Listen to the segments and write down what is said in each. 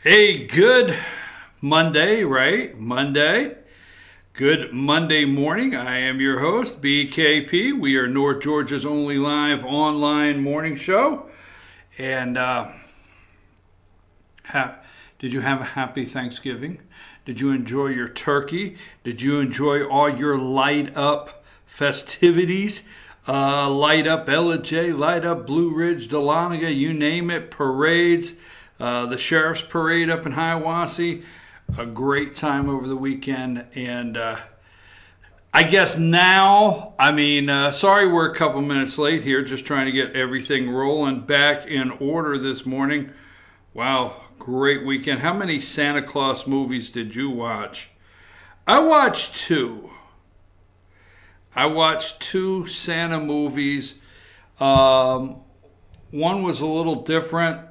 Hey, good Monday, right? Monday. Good Monday morning. I am your host, BKP. We are North Georgia's only live online morning show. And did you have a happy Thanksgiving? Did you enjoy your turkey? Did you enjoy all your light up festivities? Light up J, light up Blue Ridge, Dahlonega, you name it, parades. The Sheriff's Parade up in Hiawassee, a great time over the weekend. And I guess now, sorry we're a couple minutes late here, just trying to get everything rolling back in order this morning. Wow, great weekend. How many Santa Claus movies did you watch? I watched two. I watched two Santa movies. One was a little different.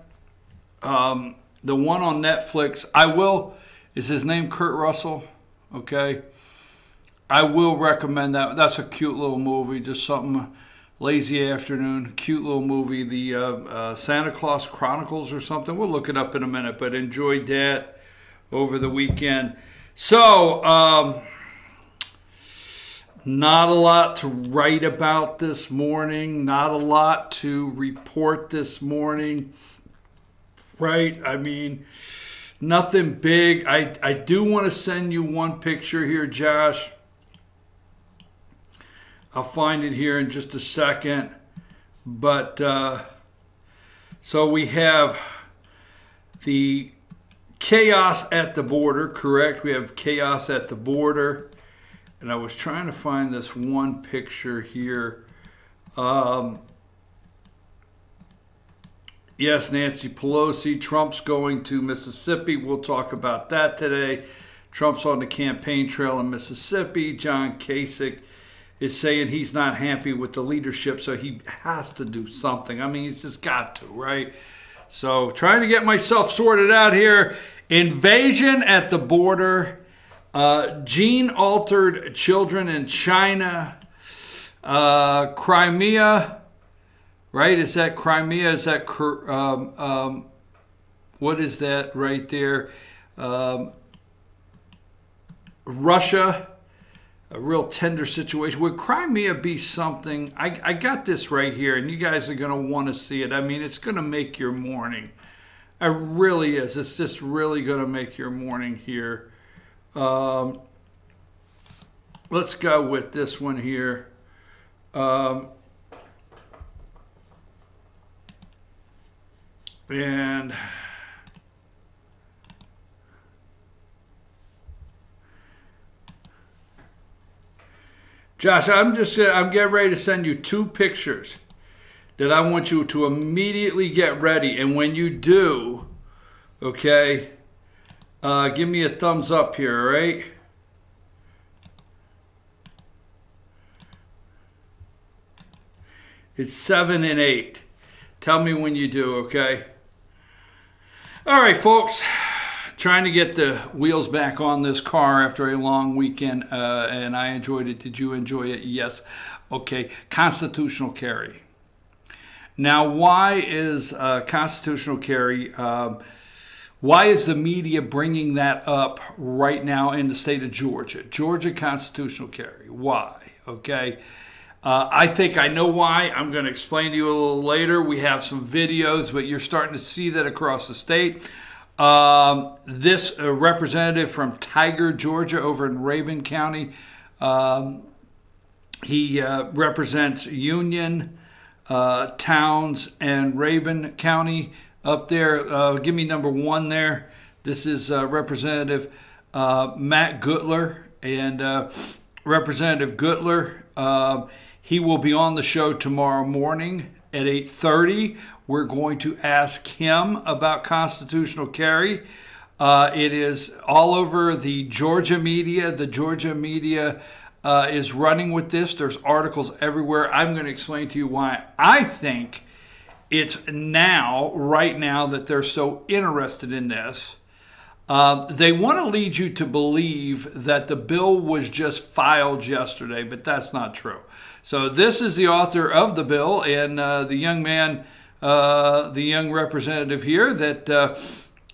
The one on Netflix, is his name Kurt Russell? Okay. I will recommend that. That's a cute little movie, just something lazy afternoon, cute little movie. The Santa Claus Chronicles or something. We'll look it up in a minute, but enjoyed that over the weekend. So, not a lot to write about this morning, not a lot to report this morning. Right, nothing big. I do want to send you one picture here, Josh. I'll find it here in just a second. But, so we have the chaos at the border, correct? We have chaos at the border. And I was trying to find this one picture here. Yes, Nancy Pelosi. Trump's going to Mississippi. We'll talk about that today. Trump's on the campaign trail in Mississippi. John Kasich is saying he's not happy with the leadership, so he has to do something. He's just got to, right? So trying to get myself sorted out here. Invasion at the border. Gene-altered children in China. Crimea. Right? Is that Crimea? Is that, what is that right there? Russia, a real tender situation. Would Crimea be something? I got this right here, and you guys are going to want to see it. It's going to make your morning. It really is. It's just really going to make your morning here. Let's go with this one here. And Josh, I'm getting ready to send you two pictures that I want you to immediately get ready. And when you do, okay, give me a thumbs up here, all right? It's 7 and 8. Tell me when you do, okay? All right, folks, trying to get the wheels back on this car after a long weekend, and I enjoyed it. Did you enjoy it? Yes. Okay, constitutional carry. Now, why is constitutional carry, why is the media bringing that up right now in the state of Georgia? Georgia constitutional carry. Why? Okay. I think I know why. I'm going to explain to you a little later. We have some videos, but you're starting to see that across the state. This representative from Tiger, Georgia, over in Raven County, he represents Union, Towns, and Raven County up there. Give me number 1 there. This is Representative Matt Gutler. And Representative Gutler, he will be on the show tomorrow morning at 8:30. We're going to ask him about constitutional carry. It is all over the Georgia media. The Georgia media is running with this. There's articles everywhere. I'm going to explain to you why I think it's right now that they're so interested in this. They want to lead you to believe that the bill was just filed yesterday, but that's not true. So this is the author of the bill, and the young man, the young representative here that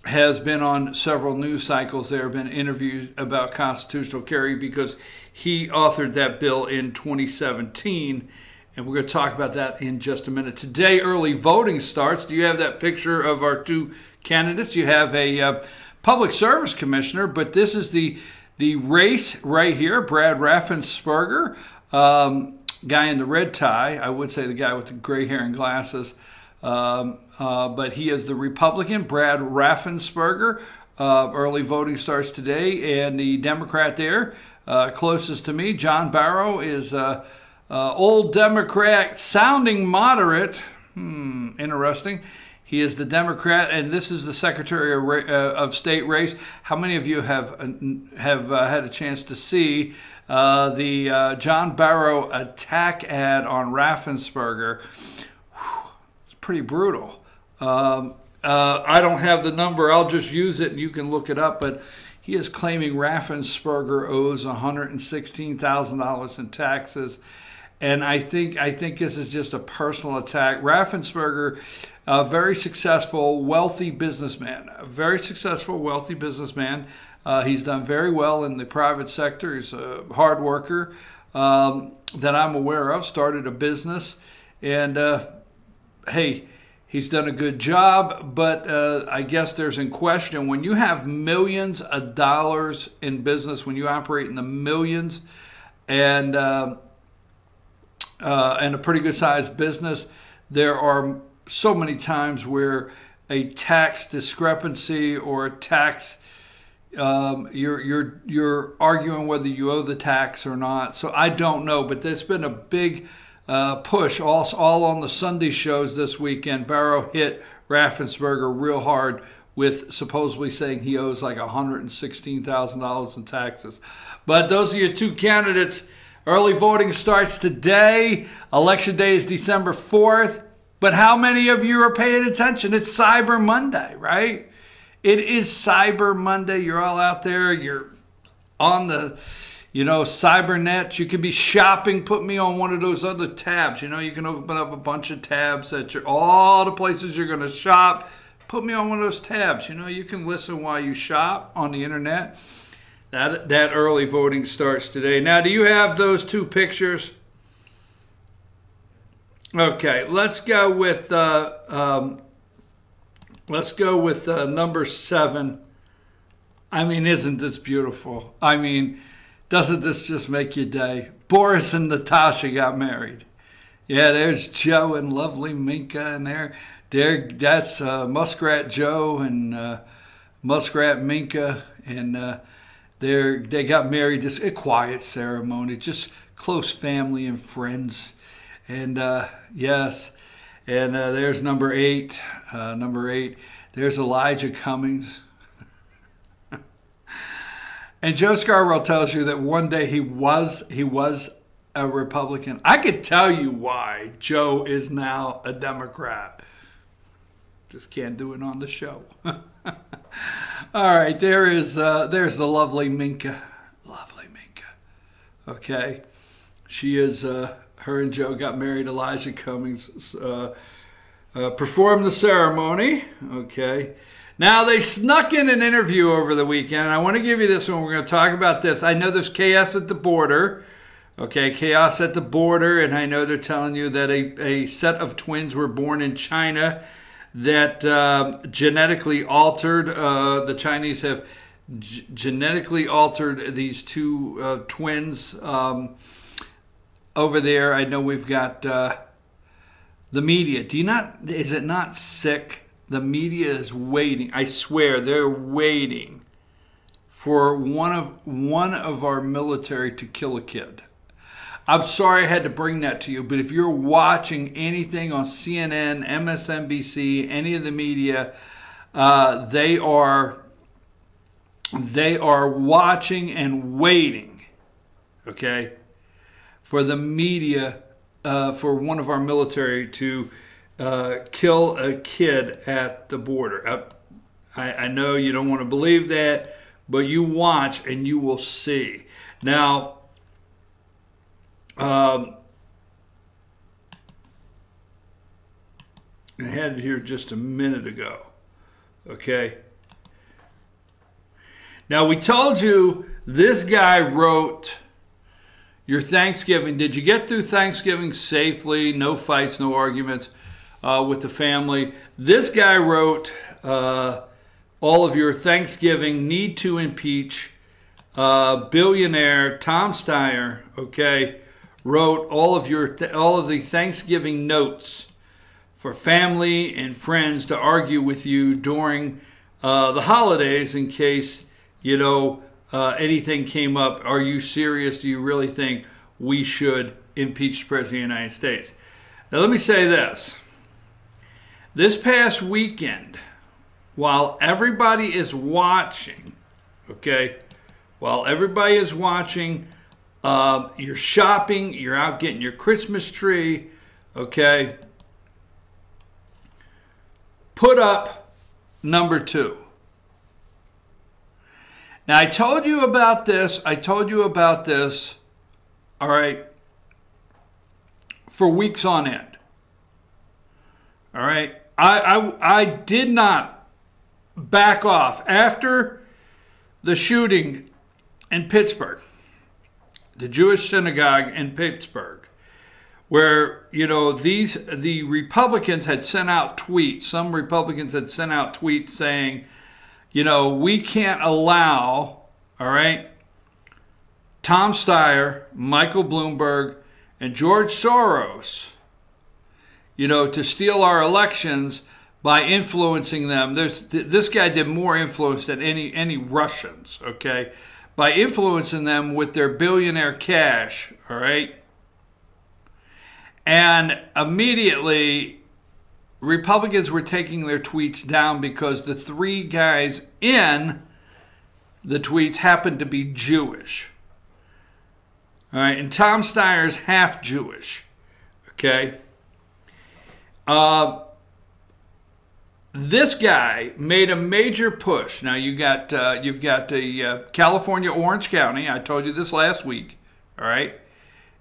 has been on several news cycles. There have been interviews about constitutional carry because he authored that bill in 2017. And we're going to talk about that in just a minute. Today, early voting starts. Do you have that picture of our two candidates? You have a public service commissioner, but this is the race right here. Brad Raffensperger, guy in the red tie. I would say the guy with the gray hair and glasses. But he is the Republican, Brad Raffensperger. Early voting starts today. And the Democrat there, closest to me, John Barrow, is... old Democrat, sounding moderate. Interesting. He is the Democrat, and this is the Secretary of State race. How many of you have had a chance to see the John Barrow attack ad on Raffensperger? It's pretty brutal. I don't have the number. I'll just use it, and you can look it up. But he is claiming Raffensperger owes $116,000 in taxes. And I think this is just a personal attack. Raffensperger, a very successful, wealthy businessman. A very successful, wealthy businessman. He's done very well in the private sector. He's a hard worker that I'm aware of. Started a business. And, hey, he's done a good job. But I guess there's in question, when you have millions of dollars in business, when you operate in the millions, and a pretty good sized business, there are so many times where a tax discrepancy or a tax, you're arguing whether you owe the tax or not. So I don't know, but there's been a big push all on the Sunday shows this weekend. Barrow hit Raffensperger real hard with supposedly saying he owes like $116,000 in taxes. But those are your two candidates. Early voting starts today. Election day is December 4th. But how many of you are paying attention? It's Cyber Monday, right? It is Cyber Monday. You're all out there. You're on the, cybernet. You could be shopping. Put me on one of those other tabs. You can open up a bunch of tabs at all the places you're going to shop. Put me on one of those tabs. You can listen while you shop on the internet. That early voting starts today. Now, do you have those two pictures? Okay, let's go with number 7. I mean, isn't this beautiful? I mean, doesn't this just make your day? Boris and Natasha got married. Yeah, there's Joe and lovely Minka in there. That's Muskrat Joe and Muskrat Minka, and they got married. This a quiet ceremony, just close family and friends. And yes, and there's number 8. There's Elijah Cummings. And Joe Scarborough tells you that one day he was a Republican. I could tell you why Joe is now a Democrat. Just can't do it on the show. All right, there's the lovely Minka. Lovely Minka. Okay. She is, her and Joe got married. Elijah Cummings performed the ceremony. Okay. Now, they snuck in an interview over the weekend, and I want to give you this one. We're going to talk about this. I know there's chaos at the border. Okay, chaos at the border, and I know they're telling you that a set of twins were born in China that genetically altered. The Chinese have genetically altered these two twins over there. I know we've got the media. Is it not sick? The media is waiting. I swear, they're waiting for one of our military to kill a kid. I'm sorry I had to bring that to you, but if you're watching anything on CNN, MSNBC, any of the media, they are watching and waiting, okay, for the media, for one of our military to kill a kid at the border. I know you don't want to believe that, but you watch and you will see. Now, I had it here just a minute ago. Okay. Now, we told you this guy wrote your Thanksgiving. Did you get through Thanksgiving safely? No fights, no arguments with the family. This guy wrote all of your Thanksgiving need to impeach. Billionaire Tom Steyer, okay, wrote all of the Thanksgiving notes for family and friends to argue with you during the holidays in case, you know, anything came up. Are you serious? Do you really think we should impeach the President of the United States? Now, let me say this. This past weekend, while everybody is watching, okay, while everybody is watching, you're shopping, you're out getting your Christmas tree, okay, put up number 2. Now, I told you about this, all right, for weeks on end. All right, I did not back off after the shooting in Pittsburgh, the Jewish synagogue in Pittsburgh, where, you know, the Republicans had sent out tweets. Some Republicans had sent out tweets saying, you know, we can't allow, all right, Tom Steyer, Michael Bloomberg, and George Soros, you know, to steal our elections by influencing them. This guy did more influence than any Russians, okay, by influencing them with their billionaire cash, all right? And immediately, Republicans were taking their tweets down because the 3 guys in the tweets happened to be Jewish. All right, and Tom Steyer's half Jewish, okay? This guy made a major push. Now you've got the California, Orange County. I told you this last week, all right?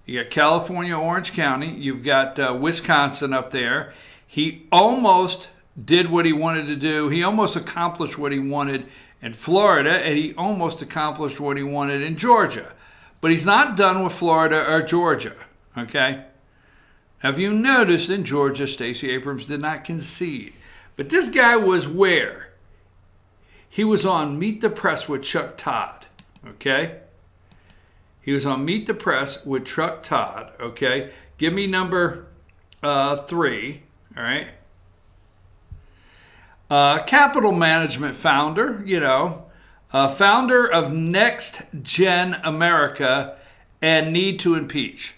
You got California, Orange County. You've got Wisconsin up there. He almost did what he wanted to do. He almost accomplished what he wanted in Florida, and he almost accomplished what he wanted in Georgia. But he's not done with Florida or Georgia, okay? Have you noticed in Georgia, Stacey Abrams did not concede? But this guy was where? He was on Meet the Press with Chuck Todd, okay? He was on Meet the Press with Chuck Todd, okay? Give me number 3, all right? Capital Management founder, you know, founder of Next Gen America and need to impeach.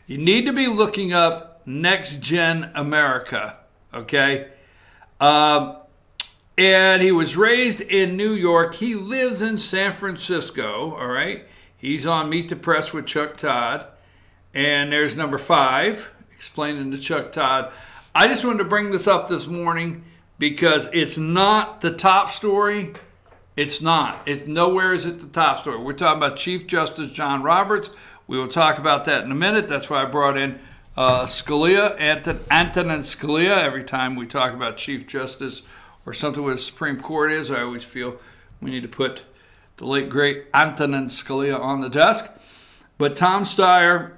You need to be looking up Next Gen America, okay? And he was raised in New York. He lives in San Francisco, all right? He's on Meet the Press with Chuck Todd. And there's number 5, explaining to Chuck Todd. I just wanted to bring this up this morning because it's not the top story. It's not. It's nowhere is it the top story. We're talking about Chief Justice John Roberts. We will talk about that in a minute. That's why I brought in Scalia, Antonin Scalia. Every time we talk about Chief Justice or something with the Supreme Court is, I always feel we need to put the late, great Antonin Scalia on the desk. But Tom Steyer,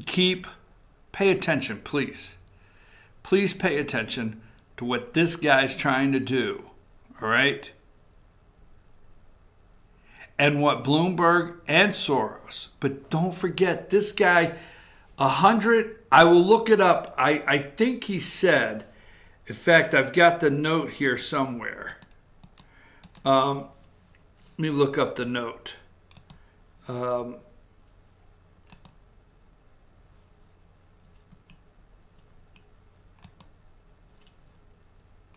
pay attention, please. Please pay attention to what this guy's trying to do, all right? And what Bloomberg and Soros. But don't forget, this guy, 100, I will look it up. I think he said, in fact, I've got the note here somewhere. Let me look up the note.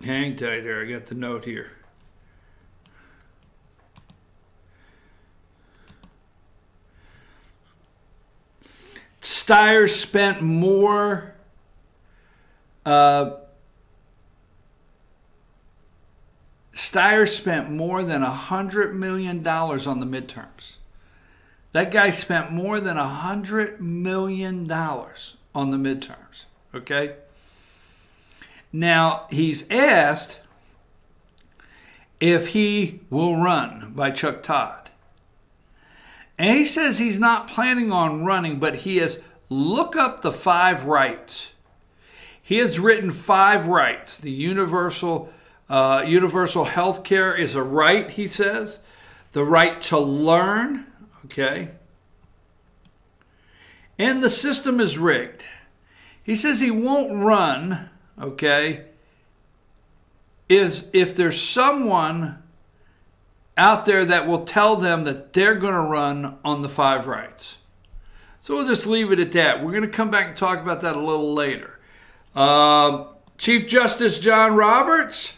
Hang tight here. I got the note here. Steyer spent more than $100 million on the midterms. That guy spent more than $100 million on the midterms, okay? Now, he's asked if he will run, by Chuck Todd. And he says he's not planning on running, but he has looked up the 5 rights. He has written 5 rights. The universal health care is a right, he says. The right to learn, okay? And the system is rigged. He says he won't run, okay, is if there's someone out there that will tell them that they're going to run on the 5 rights. So we'll just leave it at that. We're going to come back and talk about that a little later. Chief Justice John Roberts,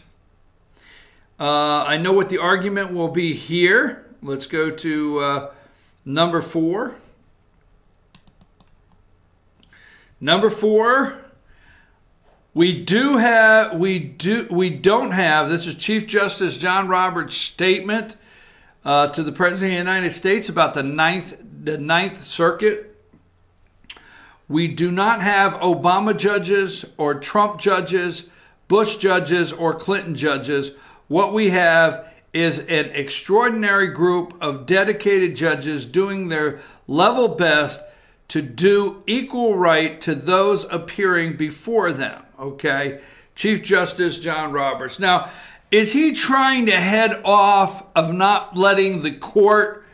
I know what the argument will be here. Let's go to number 4. Number 4, we don't have, this is Chief Justice John Roberts' statement to the President of the United States about the Ninth Circuit. We do not have Obama judges or Trump judges, Bush judges, or Clinton judges. What we have is an extraordinary group of dedicated judges doing their level best to do equal right to those appearing before them, okay? Chief Justice John Roberts. Now, is he trying to head off of not letting the court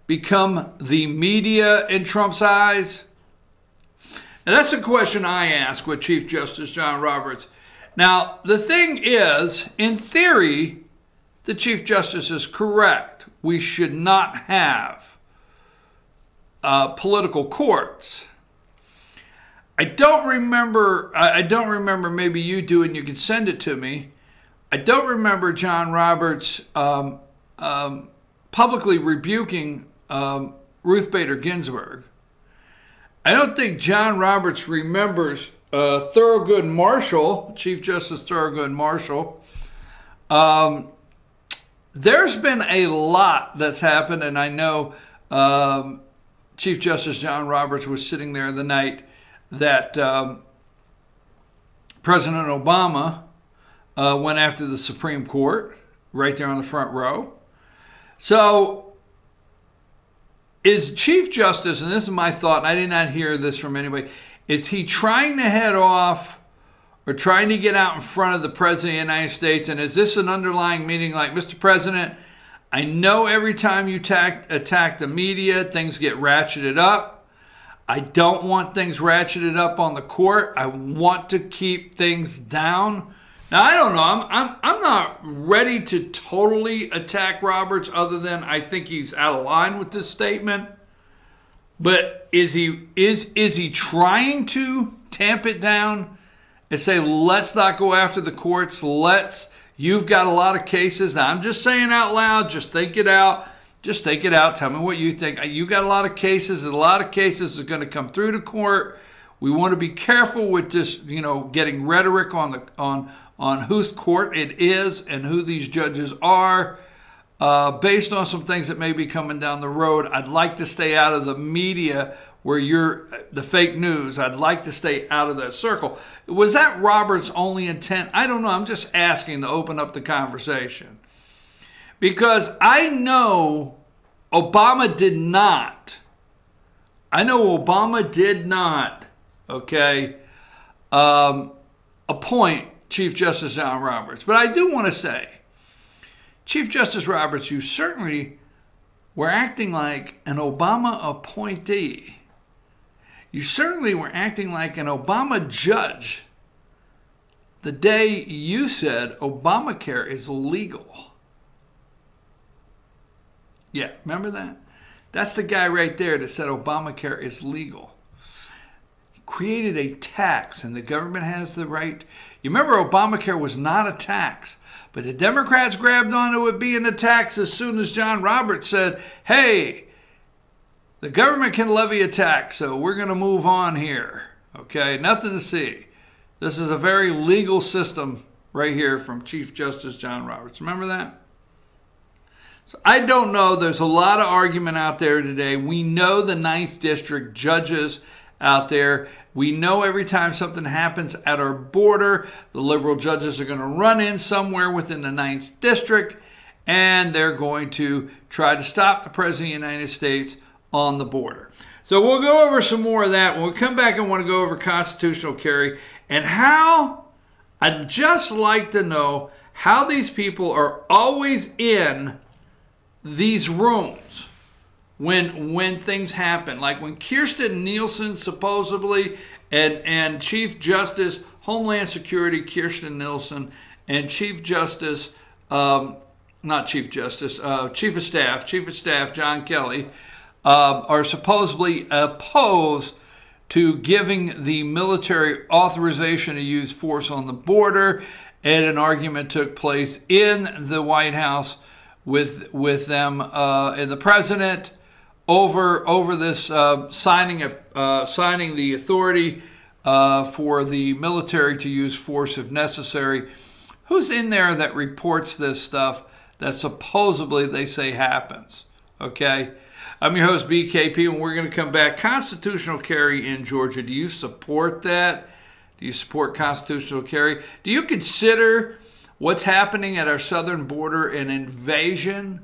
become the media in Trump's eyes? And that's a question I ask with Chief Justice John Roberts. Now, the thing is, in theory, the Chief Justice is correct. We should not have political courts. I don't remember, maybe you do and you can send it to me. I don't remember John Roberts publicly rebuking Ruth Bader Ginsburg. I don't think John Roberts remembers Thurgood Marshall, Chief Justice Thurgood Marshall. There's been a lot that's happened, and I know Chief Justice John Roberts was sitting there the night that President Obama went after the Supreme Court, right there on the front row. So is Chief Justice, and this is my thought, and I did not hear this from anybody, is he trying to head off or trying to get out in front of the President of the United States? And is this an underlying meaning like, Mr. President, I know every time you attack the media, things get ratcheted up. I don't want things ratcheted up on the court. I want to keep things down. Now, I don't know. I'm not ready to totally attack Roberts other than I think he's out of line with this statement. But is he trying to tamp it down and say, let's not go after the courts. You've got a lot of cases. Now, I'm just saying out loud. Just think it out. Just think it out. Tell me what you think. You got a lot of cases. And a lot of cases are going to come through the court. We want to be careful with this, getting rhetoric on whose court it is and who these judges are, based on some things that may be coming down the road. I'd like to stay out of the media where you're the fake news. I'd like to stay out of that circle. Was that Roberts' only intent? I don't know. I'm just asking to open up the conversation. Because I know Obama did not, okay, appoint Chief Justice John Roberts. But I do want to say, Chief Justice Roberts, you certainly were acting like an Obama appointee. You certainly were acting like an Obama judge the day you said Obamacare is legal. Yeah, remember that? That's the guy right there that said Obamacare is legal. He created a tax, and the government has the right. You remember Obamacare was not a tax, but the Democrats grabbed onto it being a tax as soon as John Roberts said, hey, the government can levy a tax, so we're going to move on here. Okay, nothing to see. This is a very legal system right here from Chief Justice John Roberts. Remember that? So I don't know. There's a lot of argument out there today. We know the 9th District judges out there. We know every time something happens at our border, the liberal judges are going to run in somewhere within the 9th District and they're going to try to stop the President of the United States on the border. So we'll go over some more of that. When we come back, I want to go over constitutional carry and how I'd just like to know how these people are always in these rooms when things happen. Like when Kirstjen Nielsen supposedly and Chief Justice, Homeland Security Kirstjen Nielsen, and Chief Justice, Chief of Staff John Kelly, are supposedly opposed to giving the military authorization to use force on the border, and an argument took place in the White House with them and the president over this signing the authority for the military to use force if necessary. Who's in there that reports this stuff that supposedly they say happens? Okay. I'm your host, BKP, and we're going to come back. Constitutional carry in Georgia. Do you support that? Do you support constitutional carry? Do you consider what's happening at our southern border an invasion?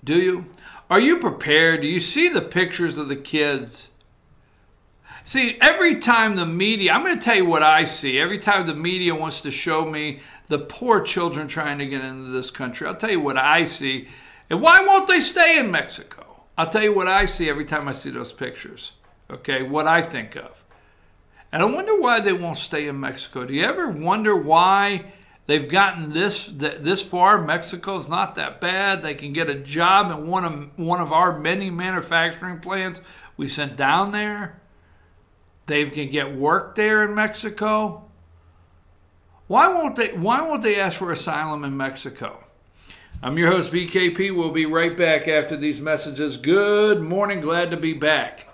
Do you? Are you prepared? Do you see the pictures of the kids? See, every time the media, I'm going to tell you what I see. Every time the media wants to show me the poor children trying to get into this country, I'll tell you what I see. And why won't they stay in Mexico? I'll tell you what I see every time I see those pictures. Okay, what I think of. And I wonder why they won't stay in Mexico. Do you ever wonder why they've gotten this far? Mexico's not that bad. They can get a job in one of our many manufacturing plants we sent down there. They can get work there in Mexico. Why won't they ask for asylum in Mexico? I'm your host, BKP. We'll be right back after these messages. Good morning. Glad to be back.